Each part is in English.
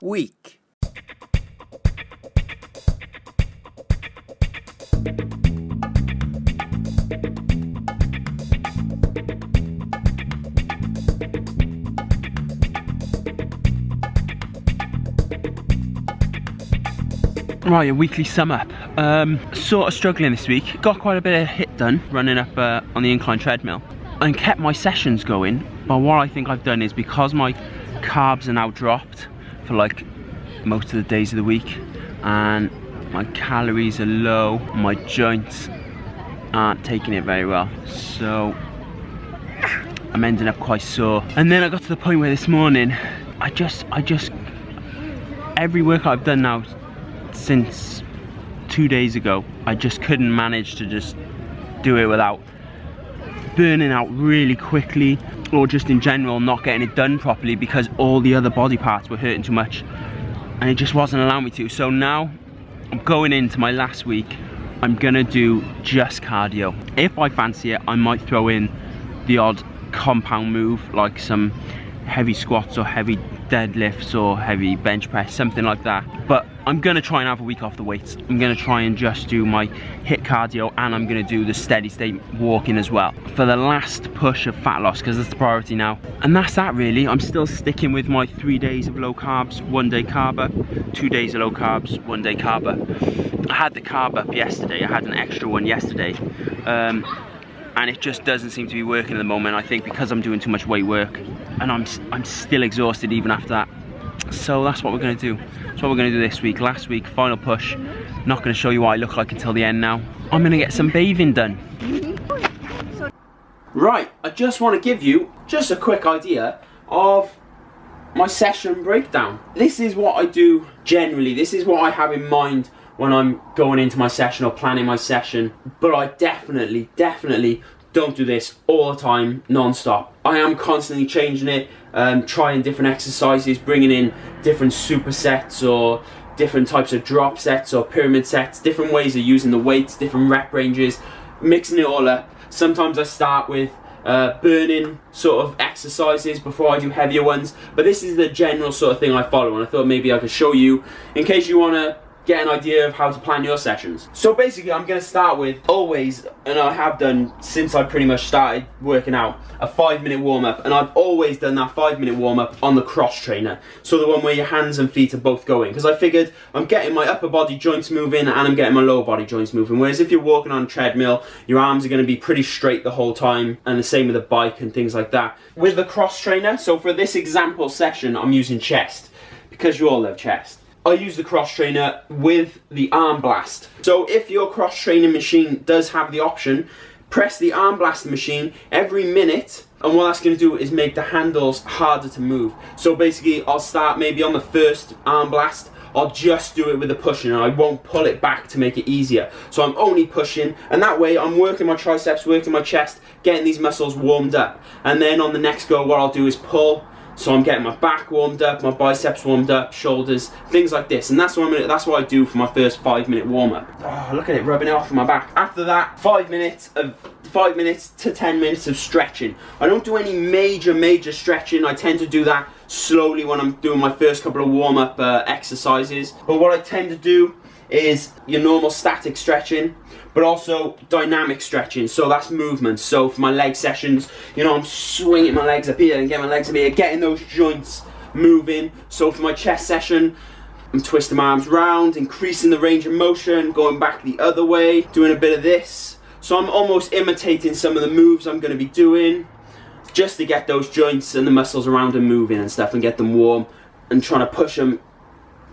week. Right, a weekly sum up. Sort of struggling this week. Got quite a bit of hit done running up on the incline treadmill and kept my sessions going. But what I think I've done is, because my carbs are now dropped for like most of the days of the week and my calories are low, my joints aren't taking it very well, so I'm ending up quite sore. And then I got to the point where this morning I just every workout I've done now since 2 days ago, I just couldn't manage to just do it without burning out really quickly, or just in general not getting it done properly because all the other body parts were hurting too much and it just wasn't allowing me to. So now I'm going into my last week. I'm gonna do just cardio. If I fancy it, I might throw in the odd compound move like some heavy squats or heavy deadlifts or heavy bench press, something like that. But I'm gonna try and have a week off the weights. I'm gonna try and just do my HIIT cardio, and I'm gonna do the steady state walking as well for the last push of fat loss, because that's the priority now. And that's that really. I'm still sticking with my 3 days of low carbs, 1 day carb up, 2 days of low carbs, 1 day carb up. I had the carb up yesterday, I had an extra one yesterday, and it just doesn't seem to be working at the moment. I think because I'm doing too much weight work and I'm still exhausted even after that. So that's what we're gonna do. That's what we're gonna do this week. Last week, final push. Not gonna show you what I look like until the end now. I'm gonna get some bathing done. Right, I just wanna give you just a quick idea of my session breakdown. This is what I do generally. This is what I have in mind when I'm going into my session or planning my session. But I definitely don't do this all the time, non-stop. I am constantly changing it, trying different exercises, bringing in different supersets or different types of drop sets or pyramid sets, different ways of using the weights, different rep ranges, mixing it all up. Sometimes I start with burning sort of exercises before I do heavier ones, but this is the general sort of thing I follow, and I thought maybe I could show you in case you want to get an idea of how to plan your sessions. So basically I'm going to start with, always, and I have done since I pretty much started working out, a 5-minute warm-up, and I've always done that 5-minute warm-up on the cross trainer, so the one where your hands and feet are both going, because I figured I'm getting my upper body joints moving and I'm getting my lower body joints moving, whereas if you're walking on a treadmill, your arms are going to be pretty straight the whole time, and the same with a bike and things like that. With the cross trainer, so for this example session I'm using chest, because you all love chest. I use the cross trainer with the arm blast. So if your cross training machine does have the option, press the arm blast machine every minute, and what that's going to do is make the handles harder to move. So basically I'll start maybe on the first arm blast, I'll just do it with the pushing and I won't pull it back to make it easier. So I'm only pushing, and that way I'm working my triceps, working my chest, getting these muscles warmed up. And then on the next go what I'll do is pull. So I'm getting my back warmed up, my biceps warmed up, shoulders, things like this. And that's what I do for my first 5-minute warm-up. Oh, look at it rubbing it off of my back. After that, 5 minutes to 10 minutes of stretching. I don't do any major stretching. I tend to do that slowly when I'm doing my first couple of warm-up exercises. But what I tend to do is your normal static stretching, but also dynamic stretching, so that's movement. So for my leg sessions, you know, I'm swinging my legs up here and getting my legs up here, getting those joints moving. So for my chest session, I'm twisting my arms round, increasing the range of motion, going back the other way, doing a bit of this. So I'm almost imitating some of the moves I'm going to be doing, just to get those joints and the muscles around them moving and stuff, and get them warm, and trying to push them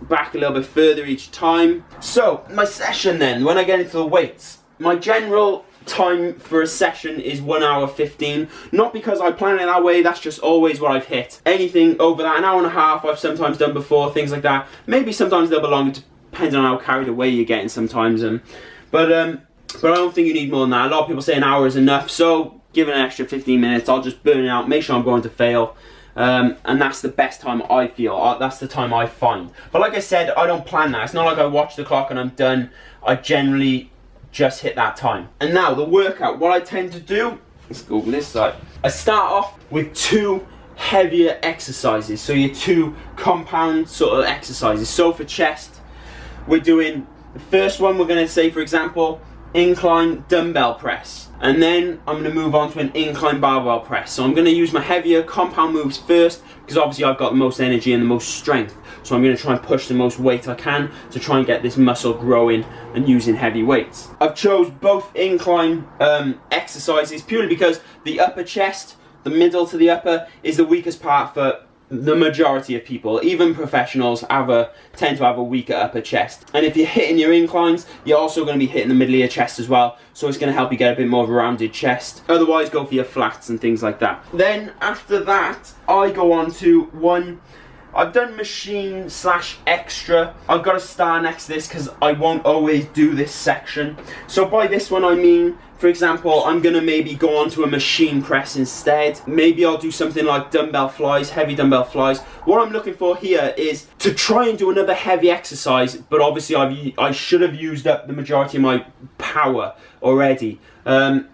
back a little bit further each time. So my session then, when I get into the weights, my general time for a session is 1 hour 15. Not because I plan it that way, that's just always what I've hit. Anything over that, an hour and a half I've sometimes done before, things like that. Maybe sometimes a little bit longer, depending on how carried away you're getting sometimes. But I don't think you need more than that. A lot of people say an hour is enough, so give it an extra 15 minutes. I'll just burn it out, make sure I'm going to fail. And that's the best time I feel, that's the time I find. But like I said, I don't plan that. It's not like I watch the clock and I'm done. I generally just hit that time. And now the workout, what I tend to do, let's go this side. I start off with 2 heavier exercises, so your 2 compound sort of exercises. So for chest, we're doing the first one, we're going to say, for example, incline dumbbell press, and then I'm going to move on to an incline barbell press. So I'm going to use my heavier compound moves first, because obviously I've got the most energy and the most strength, so I'm going to try and push the most weight I can to try and get this muscle growing and using heavy weights. I've chose both incline exercises purely because the upper chest, the middle to the upper, is the weakest part for the majority of people. Even professionals tend to have a weaker upper chest, and if you're hitting your inclines, you're also going to be hitting the middle of your chest as well, so it's going to help you get a bit more of a rounded chest. Otherwise, go for your flats and things like that. Then after that, I go on to one. I've done machine / extra. I've got a star next to this because I won't always do this section. So by this one I mean, for example, I'm going to maybe go on to a machine press instead. Maybe I'll do something like dumbbell flies, heavy dumbbell flies. What I'm looking for here is to try and do another heavy exercise, but obviously I should have used up the majority of my power already.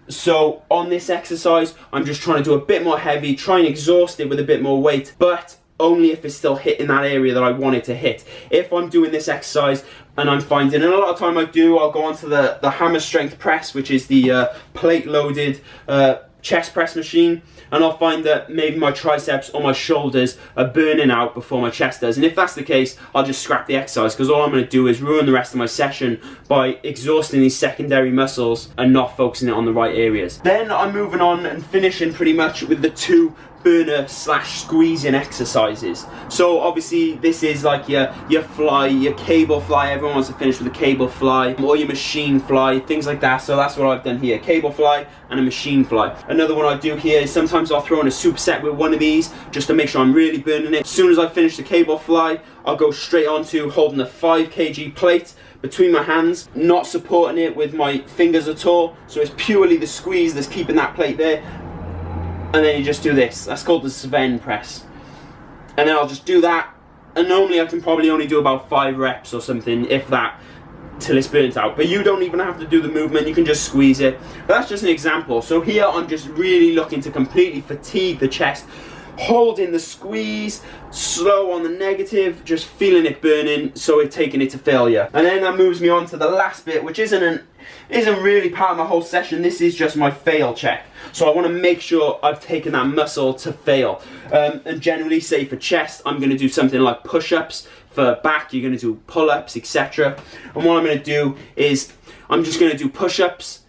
So on this exercise, I'm just trying to do a bit more heavy, try and exhaust it with a bit more weight, but only if it's still hitting that area that I want it to hit. If I'm doing this exercise and I'm finding, and a lot of time I'll go on to the hammer strength press, which is the plate loaded chest press machine, and I'll find that maybe my triceps or my shoulders are burning out before my chest does. And if that's the case, I'll just scrap the exercise, because all I'm going to do is ruin the rest of my session by exhausting these secondary muscles and not focusing it on the right areas. Then I'm moving on and finishing pretty much with the 2 burner / squeezing exercises. So obviously this is like your fly, your cable fly. Everyone wants to finish with a cable fly, or your machine fly, things like that. So that's what I've done here, cable fly and a machine fly. Another one I do here is sometimes I'll throw in a superset with one of these just to make sure I'm really burning it. As soon as I finish the cable fly, I'll go straight on to holding a 5 kg plate between my hands, not supporting it with my fingers at all, so it's purely the squeeze that's keeping that plate there. And then you just do this. That's called the Sven press. And then I'll just do that, and normally I can probably only do about 5 reps or something, if that, till it's burnt out. But you don't even have to do the movement, you can just squeeze it. But that's just an example. So here I'm just really looking to completely fatigue the chest, holding the squeeze, slow on the negative, just feeling it burning, so it's taking it to failure. And then that moves me on to the last bit, which isn't really part of my whole session. This is just my fail check. So I want to make sure I've taken that muscle to fail. And generally, say for chest, I'm going to do something like push-ups. For back, you're going to do pull-ups, etc. And what I'm going to do is, I'm just going to do push-ups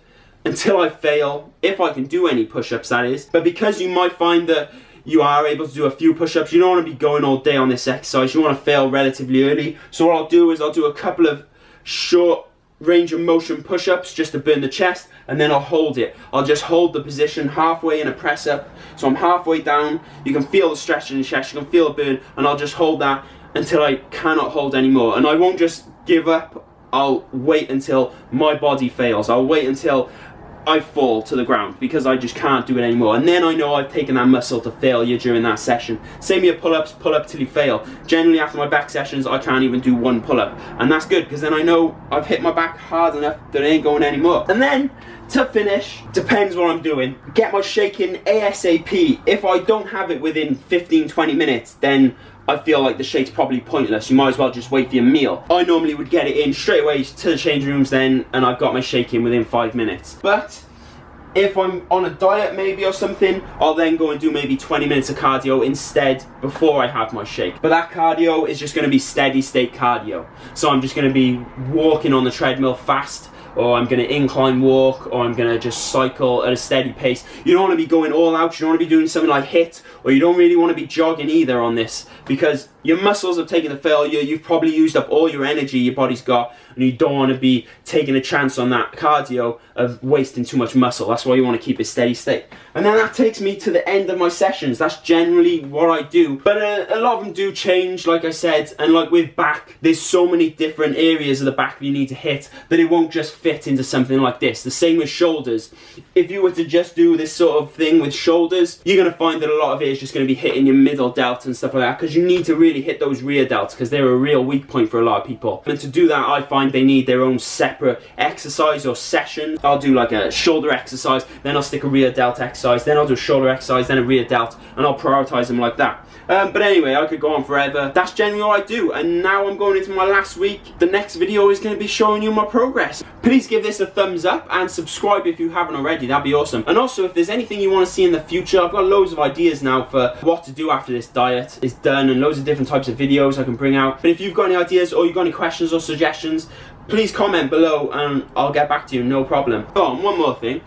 until I fail, if I can do any push-ups, that is. But because you might find that you are able to do a few push-ups, you don't want to be going all day on this exercise, you want to fail relatively early. So what I'll do is I'll do a couple of short range of motion push-ups just to burn the chest, and then I'll hold it. I'll just hold the position halfway in a press up, so I'm halfway down, you can feel the stretch in the chest, you can feel the burn, and I'll just hold that until I cannot hold anymore. And I won't just give up, I'll wait until my body fails. I'll wait until I fall to the ground, because I just can't do it anymore, and then I know I've taken that muscle to failure during that session. Same with pull-ups, pull up till you fail. Generally after my back sessions I can't even do 1 pull-up, and that's good, because then I know I've hit my back hard enough that it ain't going anymore. And then to finish, depends what I'm doing, get my shake in ASAP. If I don't have it within 15-20 minutes, then I feel like the shake's probably pointless. You might as well just wait for your meal. I normally would get it in straight away to the change rooms then, and I've got my shake in within 5 minutes. But if I'm on a diet maybe or something, I'll then go and do maybe 20 minutes of cardio instead before I have my shake. But that cardio is just going to be steady state cardio. So I'm just going to be walking on the treadmill fast, or I'm going to incline walk, or I'm going to just cycle at a steady pace. You don't want to be going all out, you don't want to be doing something like HIIT, or you don't really want to be jogging either on this, because your muscles have taken the failure, you've probably used up all your energy your body's got, and you don't want to be taking a chance on that cardio of wasting too much muscle. That's why you want to keep it steady state. And then that takes me to the end of my sessions. That's generally what I do. But a lot of them do change, like I said, and like with back, there's so many different areas of the back that you need to hit that it won't just fit into something like this. The same with shoulders. If you were to just do this sort of thing with shoulders, you're going to find that a lot of it is just going to be hitting your middle delt and stuff like that, because you need to really hit those rear delts, because they're a real weak point for a lot of people. And to do that, I find they need their own separate exercise or session. I'll do like a shoulder exercise, then I'll stick a rear delt exercise, then I'll do a shoulder exercise, then a rear delt, and I'll prioritize them like that. But anyway, I could go on forever. That's generally what I do, and now I'm going into my last week. The next video is going to be showing you my progress. Please give this a thumbs up and subscribe if you haven't already, that'd be awesome. And also, if there's anything you want to see in the future, I've got loads of ideas now for what to do after this diet is done, and loads of different types of videos I can bring out. But if you've got any ideas, or you've got any questions or suggestions, please comment below and I'll get back to you, no problem. Oh, and one more thing.